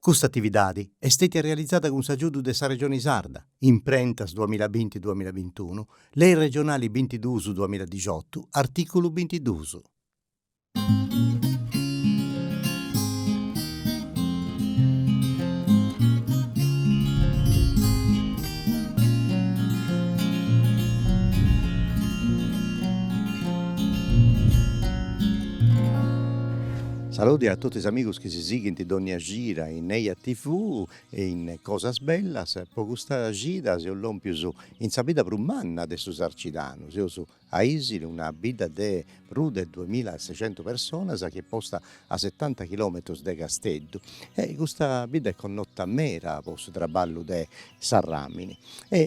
Questa attività è stata realizzata con l'aiuto della Regione Sarda, in Prentas 2020-2021, Lei Regionali 22-2018, articolo 22. Saluti a tutti gli amici che si seguono di ogni gira in Eia TV e in Cosas Bellas. Per questa gira si ho più in sapida brumanna de sus arcidanos. Io su a Isili una vita di più di 2600 persone che è posta a 70 km da Castello. E questa vita è connota mera per il traballo di Sarramini.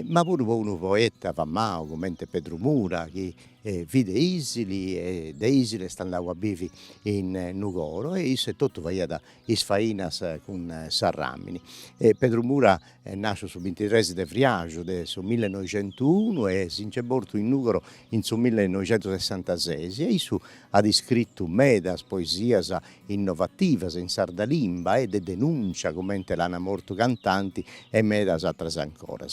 Ma pure un poeta famao come Pedro Mura che vide Isili e da Isili stanno a vivi in Nugoro e isso è tutto vaia da isfainas con Sarramini. Pedro Mura nasce sul 23 di Friaggio del 1901 e si è morto in Nugoro in 1966 e isso ha scritto medas poesias innovativas in sardalimba e de denuncia come l'hanno morto cantanti e medas altre ancora.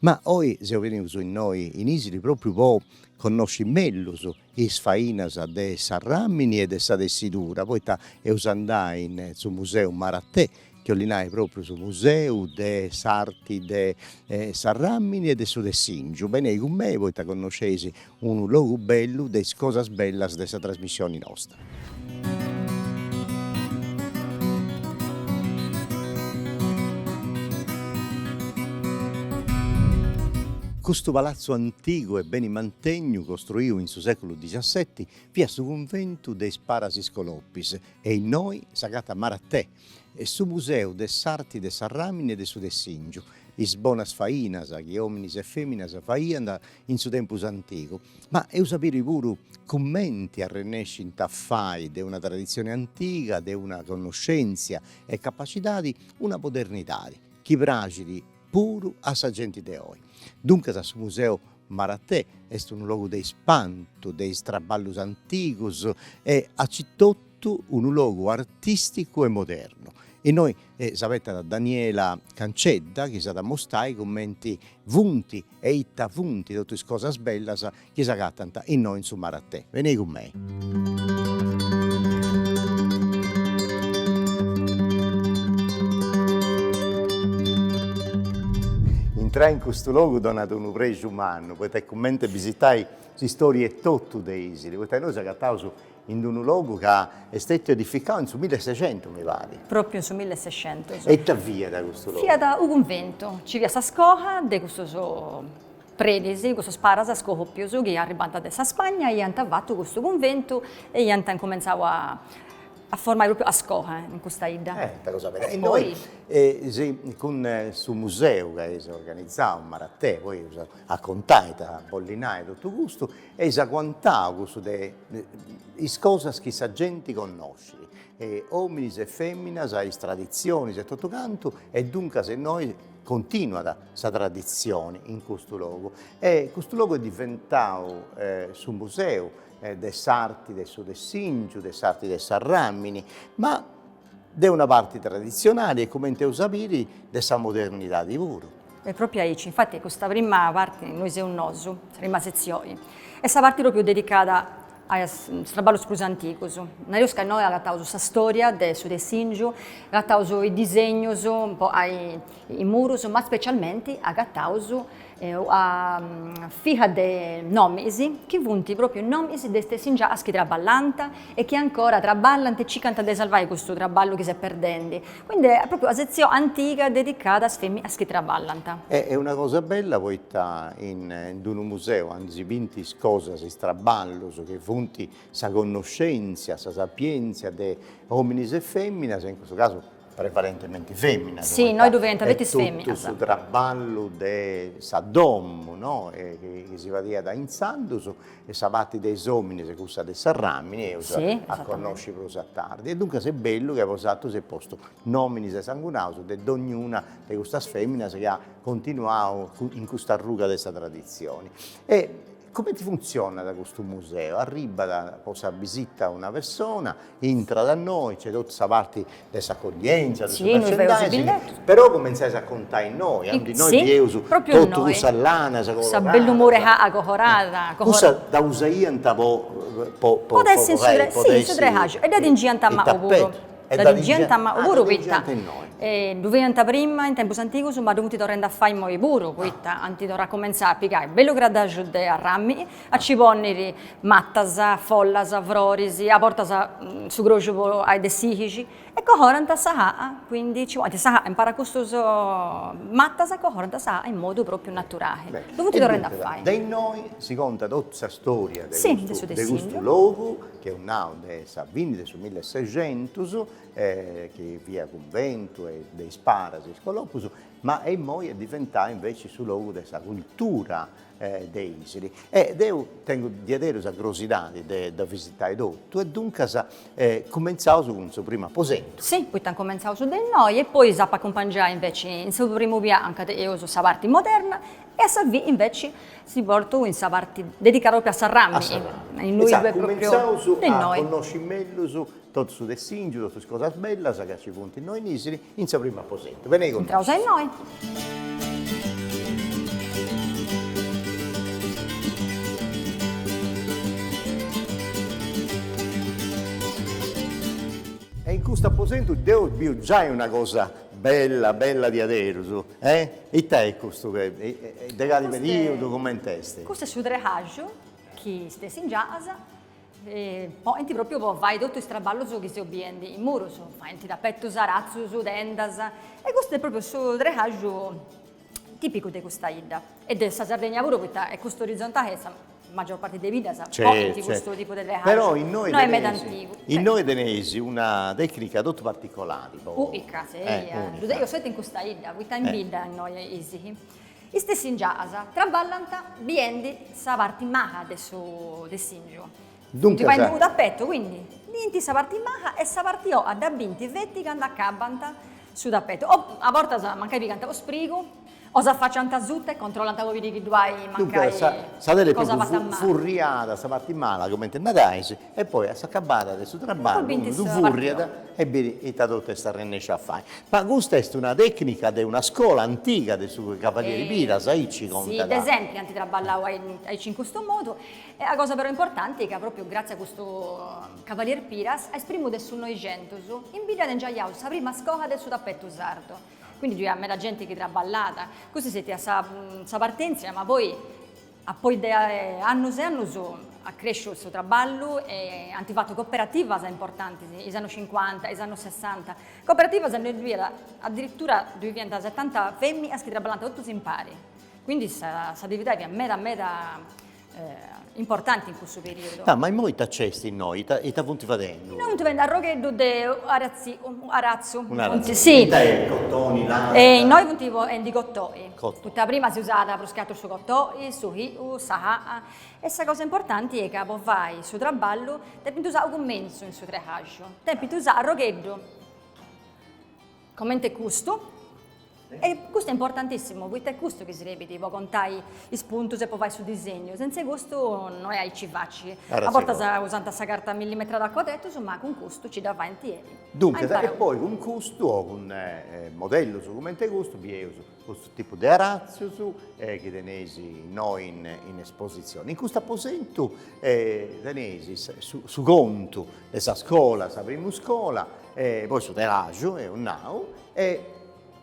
Ma oggi se veniamo in noi in Isili proprio po' conosci meglio i sfainas de Sarramini e de sa dessidura, poi è usandai in sul museo Marattè, che olinai proprio sul museo de sarti de Sarramini e de su de Singiu. Bene, con me voi conoscesi un luogo bello de cosas bellas de sa trasmissione nostra. Questo palazzo antico e ben mantegno, costruito in su secolo XVII, via su convento dei Sparasis Scoloppis e in noi sagata Marattè e su museo de sarti de Sarramini e de su de Singiu, is bonas fainas che uomini e femminas faian in su tempus antico. Ma eu sapere pure commenti a rennesci in taffai de una tradizione antica, de una conoscenza e capacità di una modernità, chi fragili puro a sa gente de oggi. Dunque, su museo Marattè è un luogo di spanto, dei traballus anticos e a cittotto un luogo artistico e moderno. E noi sapete da Daniela Cancedda che sa da mostrare i commenti vunti e itta vunti di tutte le cose belle che si agattano in noi in su Marattè. Venite con me. Entrare in questo luogo donato un pregio umano, potete commente visitare le storie tutto di Isili, potete noi siamo in un luogo che è stato edificato nel 1600 mi pare. Proprio nel 1600. E da via da questo luogo? Via da un convento, ci via sa scoha di questo predisi, questo sparas a scohoppius che è arrivato da Spagna e hanno fatto questo convento e hanno cominciato a formare proprio a scuola in questa ida. Cosa bella. E noi con sul museo che si organizzava Marattè, poi a contare, a bollinare tutto questo, e si quantava questo le cose che la gente conosce, uomini e femmine, le tradizioni e tutto canto, e dunque se noi continua questa tradizione in questo luogo. E questo luogo è diventato sul museo dei sarti del Sud Singiu, dei sarti del Sarramini, ma di una parte tradizionale e come te sapere della modernità di puro. È proprio aici, infatti questa prima parte noi siamo un nosu, prima sezione, e questa parte proprio dedicata ai trabalhos plus antigos. Nós que noi agattamos a storia del Sud Singiu, agattamos i disegni un po' ai muros, ma specialmente agattamos a figlia dei nomi, che vunti proprio nomi di queste singia che traballanta e che ancora traballante e ci canta di salvare questo traballo che si è perdendo. Quindi è proprio una sezione antica dedicata a femmine che traballanta. È una cosa bella, poi in un museo, anzi 20 cose, si traballo, che vunti sa conoscenza, sa sapienza di uomini e femmine, in questo caso prevalentemente femmina. Sì, noi dovevamo avere femmine. Tutto sul traballo di Saddom, no? Che si va da Insandus, e Savati dei uomini, che usa dei Sarramini, e sì, a conoscere più tardi. E dunque è bello che si è posto nomini e sangunauso di ognuna di queste femmine che ha continuato in questa ruga di questa tradizione. E come ti funziona da questo museo? Arriva da cosa visita una persona, entra da noi, c'è tutta questa parte dell'accoglienza, del Sì, noi merchandising, però cominciate a contare in noi, anche noi sì, vieusu, proprio tutto noi. questa lana, Questa bell'umore a cocorata. cosa da usaianta Può essere su Drehaggio, e da dingianta ma ovuro. Da dingianta ma ovuro quitta. Duventa prima in tempo antico, ma dovuti tornare a fare i buru, quitta, anti da cominciare a piegare bello gradaggio de a rammi, a cibonniri, mattasa, follasa, vrorisi, a portasa su grocio ai desihici, e cohoranta saha, quindi ci vuole saha impara questo mattasa cohoranta saha in modo proprio naturale. Dovuti tornare a fare. Da noi si conta tutta questa storia di questo luogo, che è un nao de Savini del 1600, che via convento e dei sparas e scolopus, ma è poi diventato invece sul luogo della cultura dei isili. Ed io tengo dietro la curiosità da visitare tutto, e dunque cominciamo con il suo primo aposento. Sì, poi abbiamo cominciato su di noi, e poi sappa accompagnare invece in suo primo bianco, io uso la parte moderna, e a Savì invece si porta in questa parte dedicata proprio a Sarrammi. In noi due proprio di noi. Conosci meglio su tutto su Desingio, tutte cose belle, che ci punti noi in isili, in suo primo aposento. Venite con noi. Entriamo in noi. E in questo aposento devo già una cosa bella di adesso, eh? E te è questo che è da periodo come teste? Questo è su Drehaggio, che stessi in casa, e poi proprio vai tutto il straballo su che si obiendi in muro, fai da petto sarazzo, su dendasa, e questo è proprio su Drehaggio tipico di questa ida. E della Sardegna pure, questa è questo orizzontale, la maggior parte dei video sa questo tipo di Drehaggio. Però in noi denesi una tecnica molto particolare. Unica, sì. Io sono in questa ida, questa in vida in noi isi. I stessi in casa, traballanta, biendi, sa parte maha adesso del singio. Dunque, ti vai in tappeto, quindi niente sa parte maha e sa parte o ad abinti vetti che andà cabanta su tappeto. O a volte manca di cantare sprigo, o sa faccia anta zutte, controllanta voi di che duai mancai sa delle proprio furriata, sa parte mala come intendete, e poi sa acabata del suo traballo, su furriata, e bene, tutta sta rennescia a fare. Ma questa è una tecnica di una scuola antica del suo cavaliere Pira, sai ci conta. Sì, ad esempio, anti traballavo in questo modo, e la cosa però importante è che proprio grazie a questo cavaliere Piras esprimo del suo Noicento, in vita del Giaiau, la prima scuola del suo tappetto sardo. Quindi a me la gente che traballata, così siete a sa partenza, ma poi a poi anni e anni a crescere questo traballo e hanno fatto cooperative importanti, negli anni 50, negli anni 60. Cooperative addirittura 270 femmine che traballano tutti in pari. Quindi sa attività è meta importante in questo periodo. Ma in molti accesti in noi, e ti punti vedendo? Noi ti vendo a roghetto di arazzo. Sì. Cottoni, là. E noi puntiamo di cottoni. Tutta prima si usava per scatto su cottoni, su hiu, saha. E questa cosa importante è che poi vai su traballo, devi usare un commenso in suo trehaggio. Devi usare a roghetto. Commente questo. E questo è importantissimo, perché è questo che si ripete, può contare i spunti e poi vai sul disegno. Senza questo non hai ci facci. A volte usando questa carta millimetrata a quadretto, ma con questo ci dà avanti. Dunque, e poi con questo, con modello su come questo, vi è questo tipo di arazzo che tenesi noi in esposizione. In questo aposento tenesi su conto, questa scuola, la prima scuola, poi su telaggio, è un nao,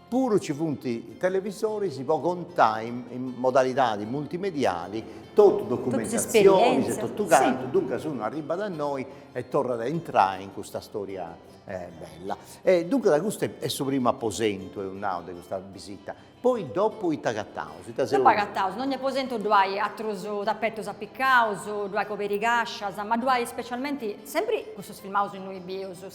pure ci punti televisori si può contare in modalità multimediali, tutto documentazioni, tutto canto, sì. Dunque se uno arriva da noi e torna ad entrare in questa storia bella. Dunque da questo è il suo primo aposento, è un nao di questa visita. Poi dopo i tagattaus. Dopo i tagattaus, ogni aposento due altri tappetto appiccaus, due coperigascias, ma due specialmente, sempre questo filmaus in noi bieus,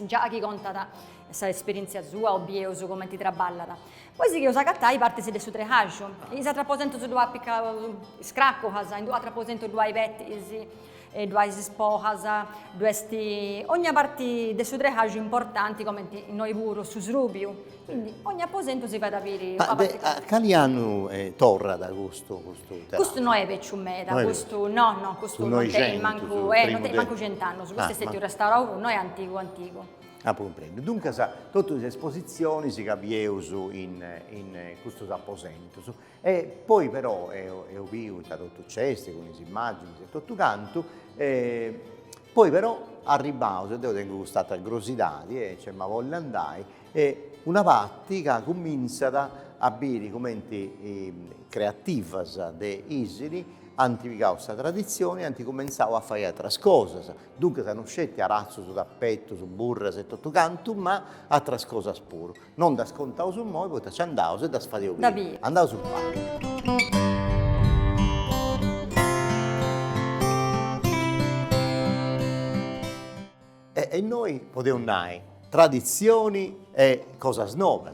già chi conta questa esperienza sua o bieus come ti traballata. Poi si che usa cattai parte si su trehaggio, in altro aposento su due appiccaus scracco, in due altro aposento due vetti, due spojas, ogni parte del suo trejaggio importanti come noi pure su Srubiu. Quindi ogni aposento si va ad avere Ma a quali anni torna da questo teatro? Questo non è vecchiumeta, Non è questo no, questo non è manco 100 anni, questo è stato restaurato, non è antico. Ah, poi un premio. Dunque, tutte le esposizioni si capievano in questo apposento. E poi però, ho visto tutto questo, con le immagini e tutto canto, poi però arrivavo, devo tenere questa grosità, cioè, ma voglio andare, e una parte che comincia a avere commenti creativi di Isili, antificavo questa tradizione e cominciavo a fare altre cose. Dunque non scetti a razzo su tappeto, su burra, e tutto canto, ma altre cose pure. Non da scontavo su noi, poi ci andavo e da sfadevo via. Andavo sul palco. E noi potevamo andare tradizioni e cose nuove.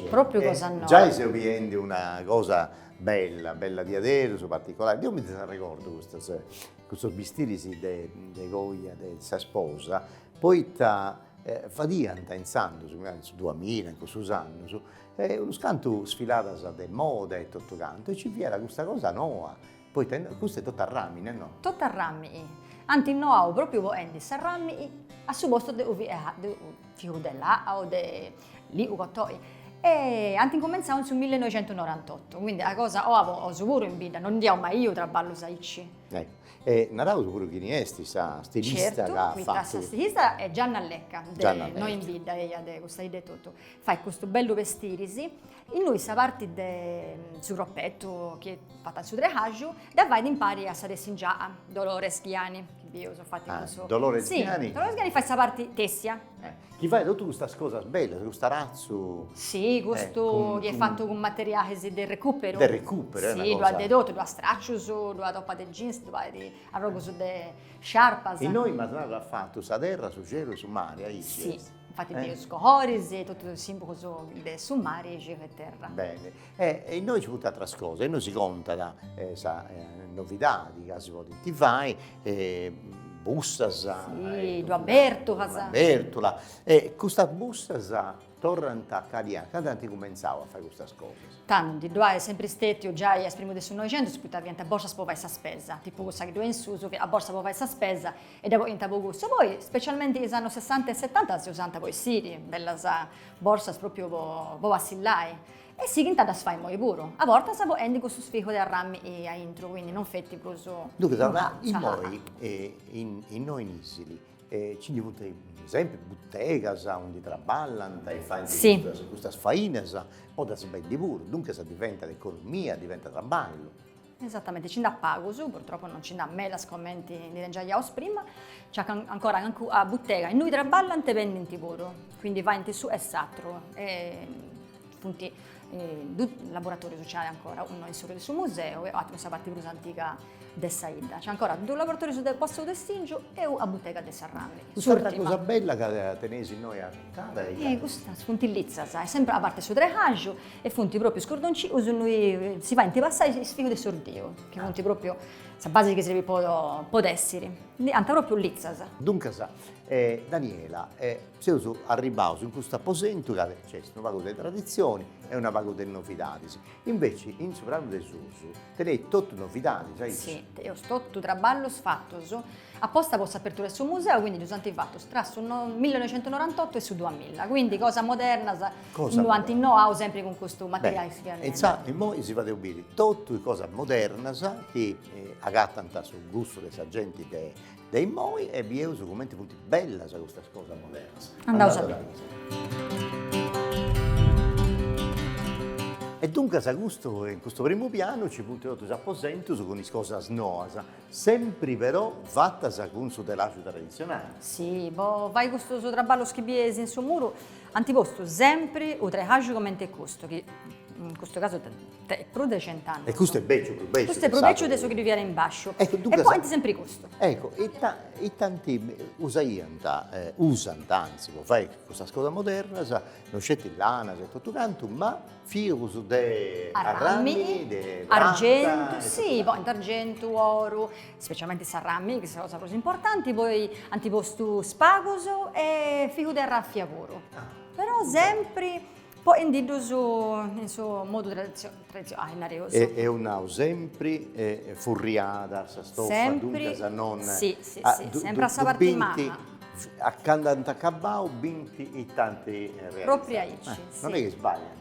Proprio cosa nuova. Già si vede una cosa bella di adesso, particolare. Io mi ricordo questo vestiti di Goya, di sua sposa, poi facevano pensando su 2000, in questo anno, uno scanto sfilato di moda e tutto canto, e ci era questa cosa nuova. Poi questo è tutto a rami, no? Tutto a rami. Anzi, no, proprio volendi sarrammi a suo posto di figlio dell'A o di lì o cottoi. E anche cominciamo sul 1998, quindi la cosa ho sicuro in vita, non diamo mai io traballo saici. Ecco. E narravo sicuro chi ne è questa stilista certo, che ha questa fatto. stilista è Gianna Lecca, noi in Lecca. vita, ella de questo idea tutto. Fai questo bello vestirisi, in lui sa parte del suo roppetto che è fatta su trehaggio, da vai impari a stare in già Dolores Ghiani, che io sono fatti questo. Dolores Ghiani? Sì, Dolores Ghiani fa questa parte tessia. Chi fa tutte queste cose belle, questo razzo. Sì, questo che è fatto con materiali del recupero. Del recupero, sì, è una cosa. Sì, dedotto, due straccio, due toppa di jeans, due di arrogo su de sciarpas. E noi ha fatto su terra, su cielo e su mare, sì, infatti io scohoris e tutto il simbolo su mare e cielo e terra. Bene, e noi ci butta altre cose, e noi si conta da novità, di casi potenti fai, bussas, sì, due Bertola. E questa bussas tornano a Caliana, quando cominciavo a fare queste cose? Tanti, due è sempre stato già a primo del Novecento, si può diventare borsa per fare questa spesa, tipo questa che due in su, a borsa per fare questa spesa, e dopo diventa gusto. Poi, specialmente negli anni 60 e 70, si usano poi sì, belle borse proprio per vacillare. E si che da sfai moi pure. A volte si può endere questo sfigo di arrammi e a intro, quindi non fetti proprio. Dunque, in noi, in noi in Isili, ci diventa, per esempio, bottega, onde traballano, e fanno queste faine, o da sbendi pure. Dunque, se diventa l'economia, diventa traballo. Esattamente, ci da pago su, purtroppo non ci da me la commenti di già prima, c'è ancora anche a bottega, e noi traballano e vendono pure, quindi vai in su e satro. Punti, due laboratori sociali ancora, uno in Suro del suo museo e l'altro in parte più antica del Saida. C'è ancora due laboratori sul posto del Stingio e una bottega del Sarrami. Questa cosa bella che tenesi noi a casa. Questa spuntillizza, è sempre a parte su trehaggio e funti proprio scordonci, si va in te passare il sfigo del sordio, che funti proprio la base che si può essere. Anta proprio lizzasa. Dunque, Daniela, siamo arrivati in questo apposento che c'è una vago delle tradizioni e una vago delle novità. Invece, in Soprano del Susu, tenete tutte novità, sai? Sì, io sto tutto traballo fatto, apposta posso apertura sul museo, quindi ci sono fatto tra sul 1998 e su 2000, quindi cosa moderna, no, sempre con questo materiale che si viene. E poi si va a dire tutte cose moderne che agattano sul gusto dei agenti dei moi e vi uso come punti bella su questa cosa moderna. Andavo a sapere. E dunque a gusto in questo primo piano ci puntiamo apposento con le cose nuove, sempre però fatte con il dell'arte tradizionale. Sì, vai questo traballo schibiesi in suo muro, antiposto sempre o trehaggio come te questo, che in questo caso più di 100 anni. E questo è beccio, più beccio. Questo è più vecchio adesso che viviamo in bascio. Ecco, E dunque, poi è sempre questo. ecco, i tanti usano, anzi, fai questa cosa moderna, non c'è lana, c'è tutto canto, ma fiuso de arramini, de argento, sì, poi d'argento, oro, specialmente i arramini, che sono cose così importanti, poi antiposto spagoso e figo del raffiavoro. Però sempre poi individuo in suo modo tradizionale. È una sempre furriata, sa stoffa, Sempre, dunque sa non... sì, sempre a sapere di mamma. Accanto a cabao, binti i tanti realizzati. Proprio aici, Non sì. è che sbaglia.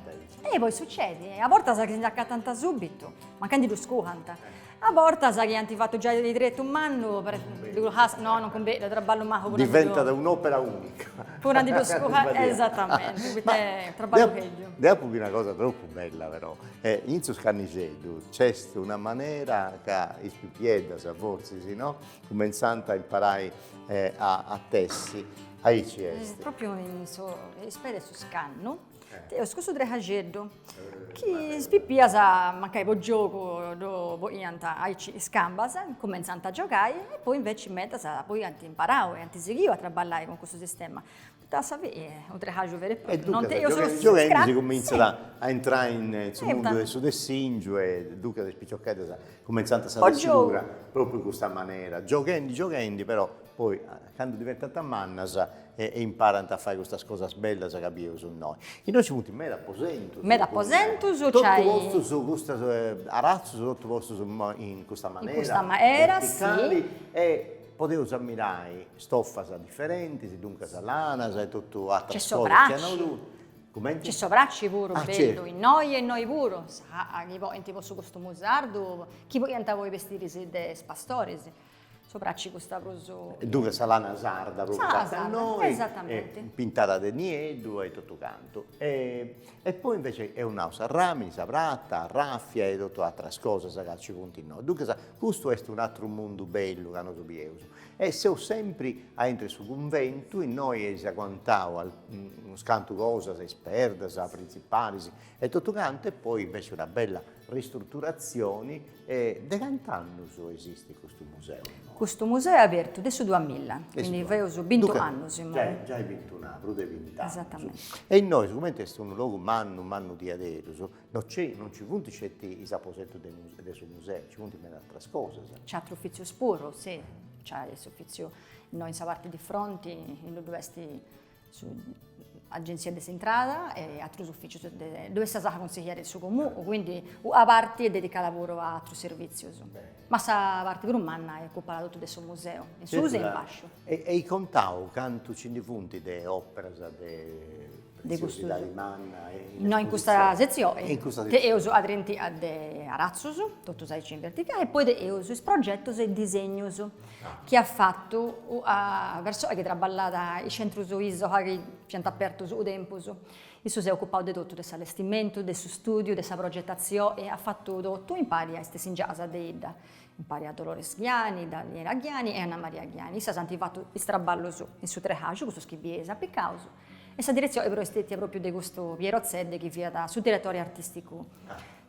E poi succede, a volte sa che si accatanta subito, ma che di scocanta. A volte sa che hanno fatto già di diritto un anno, no, non compete, traballo mai. Diventa da un'opera unica. Pure di esattamente, quindi è traballo peggio. Devo una cosa troppo bella però, in Scanicedu c'è una maniera che ispipieda, forse, sì, no? Cominciando a imparare a tessi, a ICS. Proprio in spede su scanno. Io scuso tre hageddo, che spippia sa mancai po' gioco dopo ianta ai scambas, cominciando a giocare e poi invece in mezzo poi anti imparavo e anti seguivo a traballare con questo sistema. Da sapere, un tre haggio vero e proprio. E dunque, io sono giocando si comincia a entrare in mondo del sudessingio e dunque le spicciocchette cominciando a sapere sicura proprio in questa maniera. Giocando, però poi quando diventa manna e imparano a fare queste cose belle che abbiamo su noi. E noi ci punti meda aposento. Meda aposento su c'hai tutto su questo arazzo, tutto posto in questa maniera. In questa maniera, sì. E potevo ammirare stoffa differenti, dunque lana, tutto altre cose. C'è sovracci pure, bello, certo. In noi e noi pure. Chi poi tipo su questo musardo, chi poi andava voi vestiti de spastori. Sopracci questa proso. Dunque salana sarda proprio fatta noi, esattamente. Pintata di niedo e tutto canto. E poi invece è un'ausa ramini, sapratta, raffia e tutto altre cose che ci punti noi. Dunque questo è un altro mondo bello che noi abbiamo. E se ho sempre entro su convento, in noi si quantava uno scanto cosa, si sperda, si principali e tutto canto, e poi invece una bella ristrutturazione. Da quant'anni esiste questo museo? No? Questo museo è aperto adesso 2000, quindi avevo 20 anni. Già 21 anni, più di 20 anni. Esattamente. E noi, siccome è un luogo manno di adesso, non ci punti i aposenti del suo museo, ci punti per altre cose. C'è altro ufficio spuro, sì, c'è questo ufficio, noi in parte di fronte, in dove su agenzia decentrata e altri uffici dove si consigliere il suo comune, quindi a parte è dedicata lavoro a altri servizi. Ma sa parte per un anno è occupata tutto questo museo, in su e in bascio. E i contau canto ci punti de opere di questo manna no, in questa sezione che io uso adrenti a Arazzus, tutto sai in verticale, e poi io uso il progetto e disegno che ha fatto verso che traballata i centri ISO che ci hanno aperto su tempo. Isso si è occupato di tutto, del allestimento, del suo studio, della progettazione e ha fatto tutto in pari a queste ingiasa in pari a Dolores Ghiani, Daniela Ghiani e Anna Maria Ghiani. Issa ha fatto il traballo in su tre hagi, questo scriviesa a Piccauso. E questa direzione è stata proprio di questo Piero Zedde che via da sul direttore artistico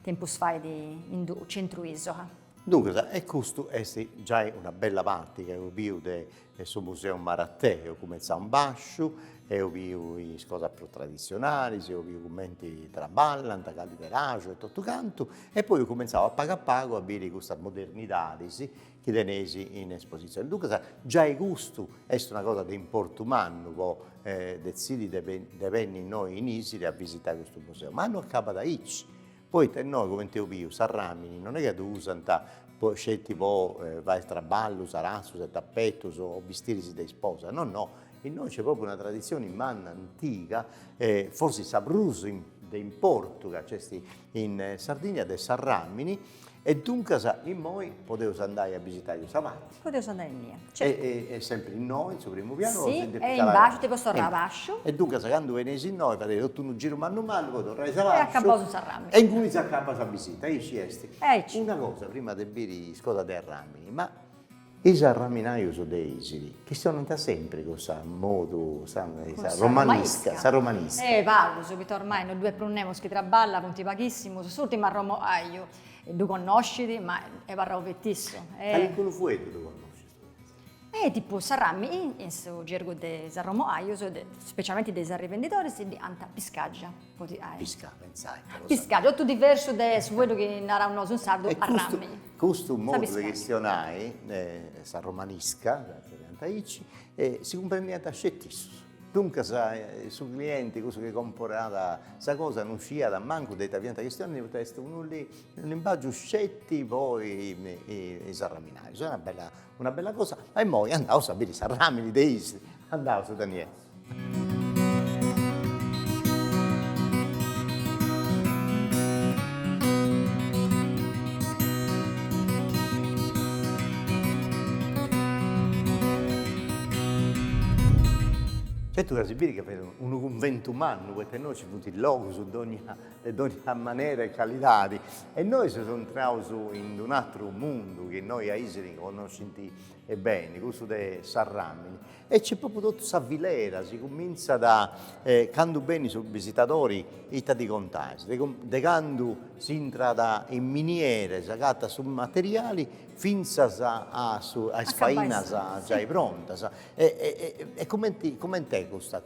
tempo fa in centro Isola. Dunque, e questo è già una bella parte che ho visto del suo museo Marattè, ho cominciato un bascio, e ho visto le cose più tradizionali, ho visto commenti tra ballan, tra caliberaggio e tutto canto, e poi ho cominciato a pago a vedere questa modernità che tenesi in esposizione. Dunque, già il gusto è una cosa di importo umano, decidi di venire noi in Isile a visitare questo museo, ma non accade da Icci. Poi noi, come ti ho visto, Sarramini, non è che tu usano scetti vai al traballo, sarazzo, tappetto o vestirsi di sposa, no. In noi c'è proprio una tradizione in manna antica, forse Sabruso di importo che c'è in Sardegna, del Sarramini, e dunque in noi potevo andare a visitare i Savanti. Potevo andare in mia. Certo. È sempre in noi, sul primo piano? Sì, è in basso, ti posso andare a bascio. E dunque quando venesi in noi, facevi tutto un giro manno, poi tornai a Savanti. E accappato su Sarramini. E incominciai a capo a visita, e ci esti. Ci. Una cosa, prima di bere scoda del Ramini, ma I sarraminai sono dei Isili, che sono da sempre con questo modo, sa romanisca. Pago, subito ormai, noi due prunemos che traballa, punti paghissimo, sono ma Romo Aio, e tu conosci, ma è barra ovettissimo. Quale quello fu tu conosci? Tipo Sarrammi, in suo gergo de Sarromo Aio, specialmente dei rivenditori, si di anta piscaggia. Pisca, pensai. Piscaggia, tutto diverso da quello che narra un noso un sardo a Rammi. Questo modo di gestionare, sarromanisca, si comprende a scettisso. Dunque, su clienti, questo che comprata, questa cosa non sia da manco dei tavianti questioni, di testo uno lì, l'imbaggio scetti, poi i sarraminai. È una bella cosa. E poi andavo a sapere i sarramini dei andavo su Daniele. Certo che si vede che per un convento umano, perché noi ci punti il logo su ogni maniera e qualità, e noi ci sono entrati in un altro mondo che noi a Iseri conosciamo bene, questo dei Sarramini, e c'è proprio tutta questa vilera, si comincia da quando bene sono visitatori di contagi, da quando si entra in miniere, si agatta su materiali, finza a sfaina già è pronta. E come è questa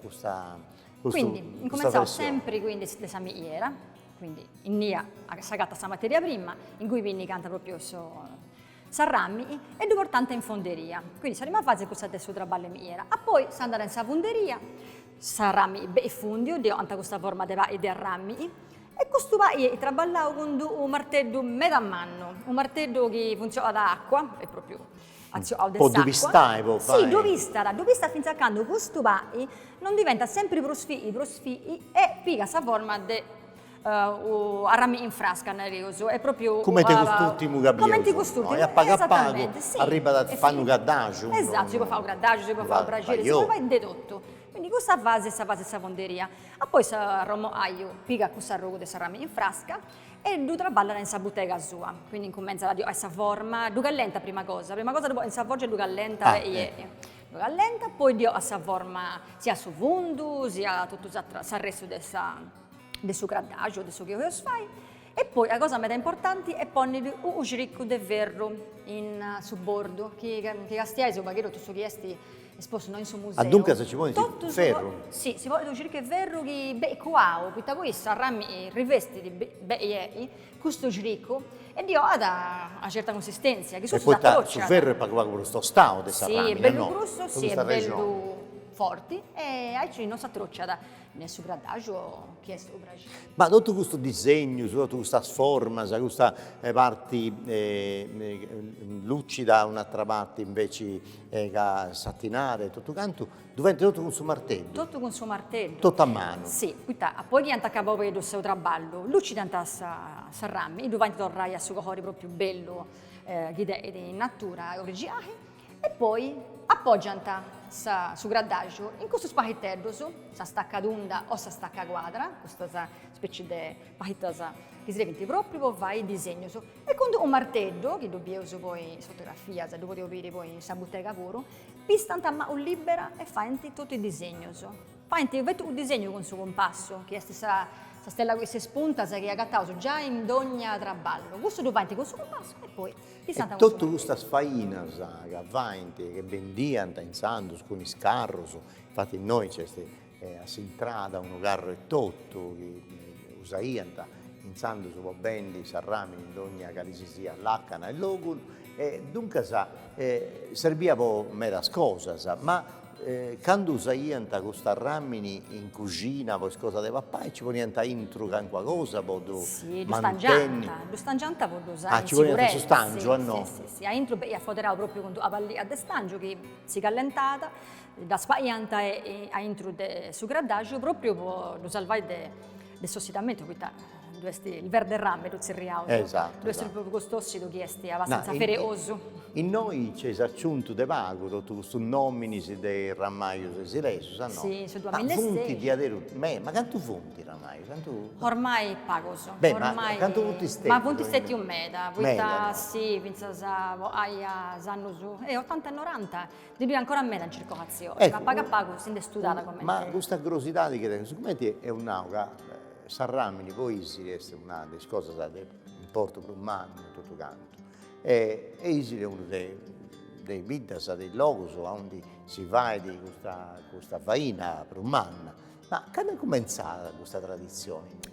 quindi, incominciamo sempre quindi da miniera, quindi in nia si agatta questa materia prima, in cui quindi canta proprio Sarrammi e dopo tanta in fonderia. Quindi saremo a fase questa adesso tra balle miniera. A poi si andrà in fonderia, Sarrammi e fundio, di questa forma di arrammi. E questo va e traballavo con un martello metà manno, un martello che funziona da acqua, è proprio un po' dove stai, sì, dove sta finché a quando questo va non diventa sempre prosfì e piega questa forma di arrammi in frasca nervoso, è proprio come te quest'ultimo capito, come te quest'ultimo, a pago, sì, arriva da fare un gaddaggio, esatto, si può fare un gaddaggio, si può fare un bragire, si può fare dedotto. Quindi questa base fonderia. E poi Romo Aio piga questa rogo di sarrami in frasca e lui traballa in questa bottega sua. Quindi incomincia a questa forma, duca lenta prima cosa dopo in savoggia duca lenta duca lenta, poi dio a questa forma sia su fundu, sia tutto il resto del suo graddaggio, del suo che fai. E poi la cosa meta importante è porre un sciricco di ferro su bordo, che castiai su baghetto tutto chiesti esposto in suo museo. Dunque se ci vuole ferro? Sì, si vuole dire che ferro che coao, questa questa rami rivesti di questo sciricco e dio ha una certa consistenza, che e poi su ferro è pagato per questo stato di Sarrami, sì, è bello grosso, sì, è bello forti e hai non si attroccia nel suo graddaggio che è sto Brasile. Ma tutto questo disegno, tutta questa forma, questa parte lucida, un'altra parte invece satinare, tutto quanto, diventa tutto con suo martello? Tutto con suo martello. Tutto a mano? Sì, poi che acaba vedo il suo traballo, lucida a Sarrammi, dove tornare a suo cuore proprio bello, di natura originale, e poi appoggianta su graddaggio in questo spaghettello sa stacca d'unda o sa stacca quadra, questa specie di spaghettosa che si diventa proprio vai disegno e con un martello che dobbiamo usare poi in fotografia, se dopo devo vedere poi in bottega puro, pistanta ma un libera e fa tutto il disegno fa un disegno con suo compasso che è stessa stella che si spunta che ha gattato già in ogni traballo questo tu vai con suo compasso e poi e tutta questa sfaina che vendiano in Sandus con i scarros, infatti noi c'è a Sintrada un carro e tutto che usaianta in Sandus va bene Sarrami in ogni calisia l'Accana e l'Ogul e dunque serviva mera cosa ma quando usaianta questa ramini in cucina poi cosa deve fare ci voleva intro con qualcosa sì, lo stangianta vuol usare ci voleva questo stangio no? Sì, a intro e a foderà proprio con a de stangio che si callentata da spaianta e a intro su graddaggio proprio lo salvai del sossitamento il verde rame, tu zerriauso. Esatto, Due essere esatto. proprio costosi, tu chiesti, abbastanza No, fereoso. in noi c'è s'acciunto de vago, tu su nomini si de ramaio se si resu, sa no? Sì, su Ma 2006. funti di aderu, ma quanto funti ramaio? Ormai pagoso. Beh, ma ormai, quanto punti stetti? ma punti stetti un meda, Meda, no? sì, pensa aia sanno su, 80 e 90, di lui ancora a meda in circolazione, Ecco, ma paga si è studiata come ma questa curiosità di che siccome è un'auga, Sarramini poi si è una delle cose che importa per un anno, tutto canto. E Isile è uno dei vidas, dei logos, dove si va di questa faina per un anno. Ma quando è cominciata questa tradizione?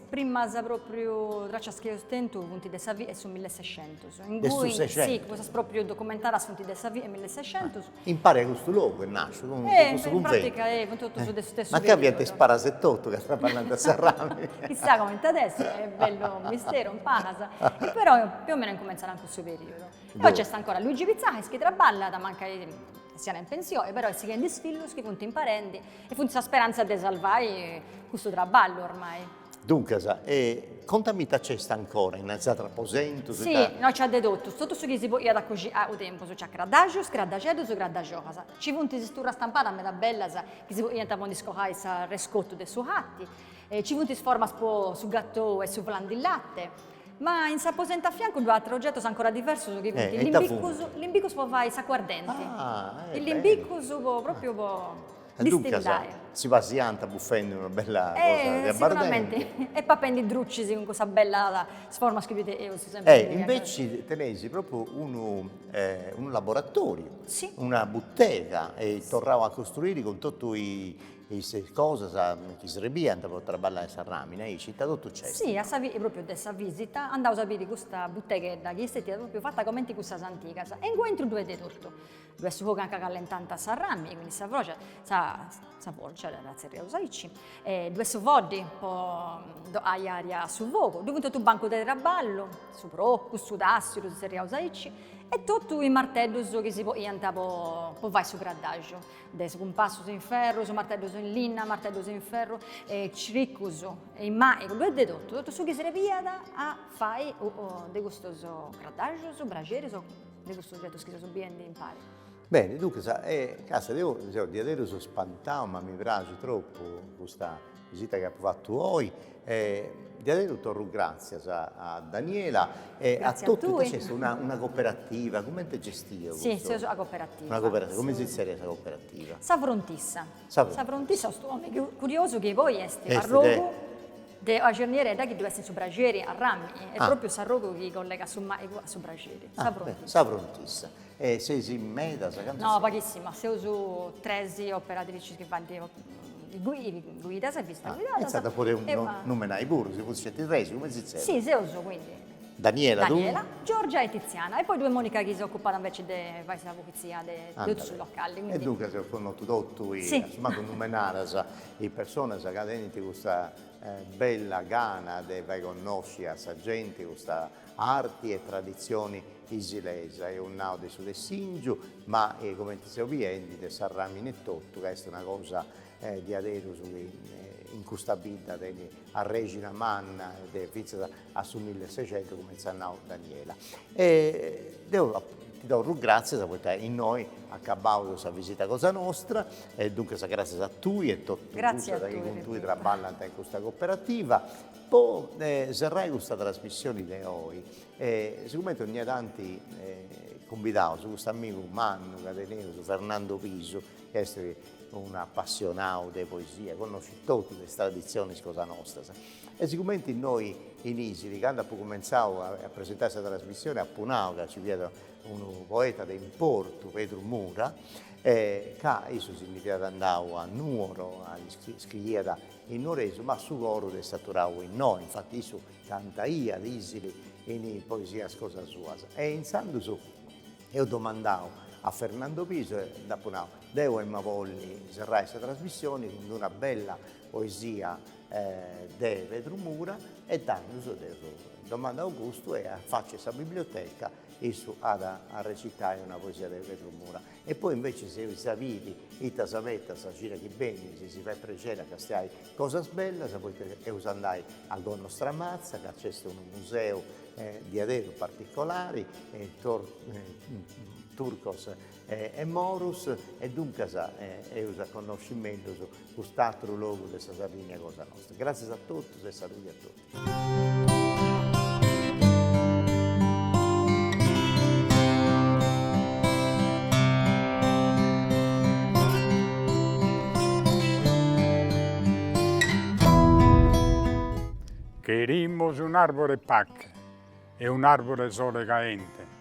prima sa proprio traccia che stento punti de Savi e su 1600. In Del cui su 600? sì, questa proprio documentata su punti de Savi e 1600. Impara questo luogo e nasce con questo In convento. pratica è tutto su stesso Ma che avete sparasettotto che sta parlando a Sarramini? Chissà come adesso, è bello un mistero, un panasa. E però più o meno incominciano anche questo periodo. E poi c'è sta ancora Luigi Pizzacchi che traballa da manca sia in pensione, però si chiede sfillos che punti imparenti e funziona speranza di salvare questo traballo ormai. Dunque, contami c'è sta ancora, innanzitutto aposento? Sì, noi ci ha dedotto, tutto su che si può da così a tempo, su c'è gradagio, scraddacedo, su gradagiosa. Ci punti si stura stampata a metà bella, che si può diventare di scohai sa rescotto dei suoi hatti, ci punti si forma su gatto e su flan di latte. Ma in s'apposenta a fianco due altri oggetti sono ancora diversi su che punti. L'imbicus può fare sacquardenti. Il limbicus può proprio distillare. Si va sianta buffendo una bella cosa di abbardente. Sicuramente. E poi prendi drucci con questa bella sforma scrivete io sempre. Invece tenesi proprio un laboratorio, sì. Una bottega e tornavo a costruire con tutti queste cose che sarebbero per traballare a Sarramini, e città tutto c'è. Sì, proprio questa visita andavo a sapere questa bottega che è proprio fatta come in questa antica e in cui entro due di tutto. Due su anche callentante a Sarramini, quindi sa voce, sa voce, la serie usaici. Due su vodi, poi aria su vogo, due tutto banco del traballo, su procco, su tassi, su serie usaici. E tutto i martelli che si può andare poi vai su gradaggio, adesso un passo in ferro, su martello in linna, martello in ferro, ciriccuso e in maico, due di tutto su che si via a fare di questo gradaggio, su braciere, di questo oggetto che si bien di impari. Bene, dunque, casa, di adesso sono spantato, ma mi piace troppo questa visita che ha fatto voi. Di adesso torno grazie a Daniela e a tutti. C'è una cooperativa, come ti gestisci? Sì, sì, una cooperativa. Una cooperativa, come si dice questa cooperativa? Savrontissa. Savrontissa, sto nome curioso che voi siete a Rogo. A giorniere da che deve essere su bracieri a rami, è proprio Sarrogo che collega su bracieri. Savrontissa. E sei in meta? No, pochissimo, se uso 13 operatrici che vanno guida, se vista guidata. È stata pure un nome pure, se fosse 13, come si dice? Sì, se uso quindi. Daniela, Giorgia e Tiziana, e poi due Monica che si è occupata invece della polizia del locale. E dunque si sono tutti, insomma, con numerare le persone che hanno questa bella gana di conoscere a gente, questa arti e tradizioni isilesi. È un nato di Sudessingiu, ma come ti dicevo, di Sarramini e tutto, che è una cosa di adesso in questa vita a Regina Manna a su 1600 come Zannao Daniela. Ti do grazie perché in noi accabato questa visita cosa nostra e dunque grazie a tu e a tutti che con tu traballano in questa cooperativa. Poi sarà questa trasmissione di noi. Sicuramente ogni tanti convidati su questo amico Mannu Cateneo, su Fernando Piso, che è un appassionato di poesia, conosce tutte le tradizioni cosa nostra. E sicuramente noi in Isili, quando abbiamo cominciato a presentare questa trasmissione a Punao, che ci vede un poeta di importo, Pedro Mura, che questo significa andare a Nuoro, a scrivere in Nuoreso, ma su loro è stato in noi, infatti io canta io l'Isili in poesia cosa sua. E in Sandusu io domandavo a Fernando Piso e dopo devo e Mavolli serrare questa trasmissione con una bella poesia de Vedrumura e danno domanda Augusto e faccia questa biblioteca e a recitare una poesia di Vedrumura. E poi invece se vidi ita savetta sa gira che bene, se si fa pregera che stai cosa bella, se poi andai a Gonno Stramazza, che c'è un museo di adero particolari, Turcos e Morus, e dunque è un conoscimento su quest'altro luogo della Sardegna cosa nostra. Grazie a tutti e saluti a tutti. Querimos un árbore pac e un árbore sole caente.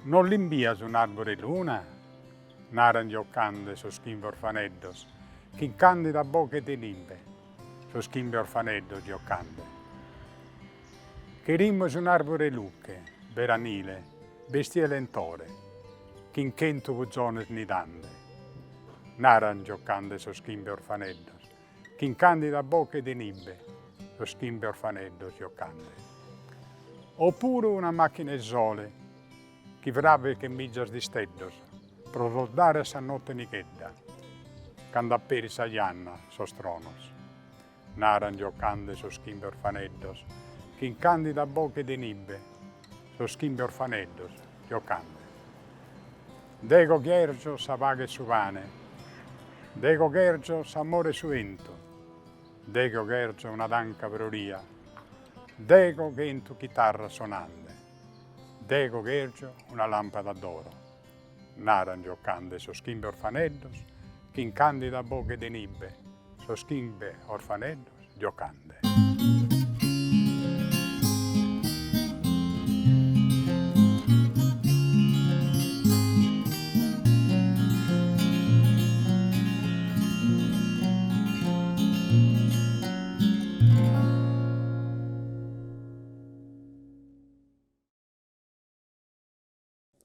Non limbias un árbore luna? Naran gioccande so schimbe orfaneddos, chi candida bocche di limbe, so schimbe orfaneddos gioccande. Querimos un árbore luche, veranile, bestie lentore, chi chento buzones nidande. Naran gioccande so schimbe orfaneddos, chi candida bocche di limbe, lo schimbe orfaneddos giocande. Oppure una macchina sole, chi vrave che miggias di steddos, pro rodare sa notte nichedda, quando apperi sa ianna, sos tronos. Naran giocande so schimbe orfaneddos, chi in candida bocche di nibbe, so schimbe orfaneddos giocande. Dego Gergio sa vaghe suvane, Dego Gergio sa amore suento, Dego Gergio una danca broria, Dego gento chitarra sonante, Dego Gergio una lampada d'oro. Naran giocande so schimbe orfaneddos, chi in candida bocche de nibbe, so schimbe orfaneddos giocande.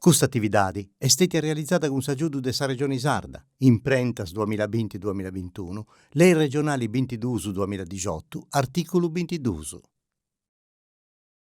Questa attività è stata realizzata con l'aiuto della Regione Sarda, Imprentas 2020-2021, Lei Regionali 22-2018, articolo 22.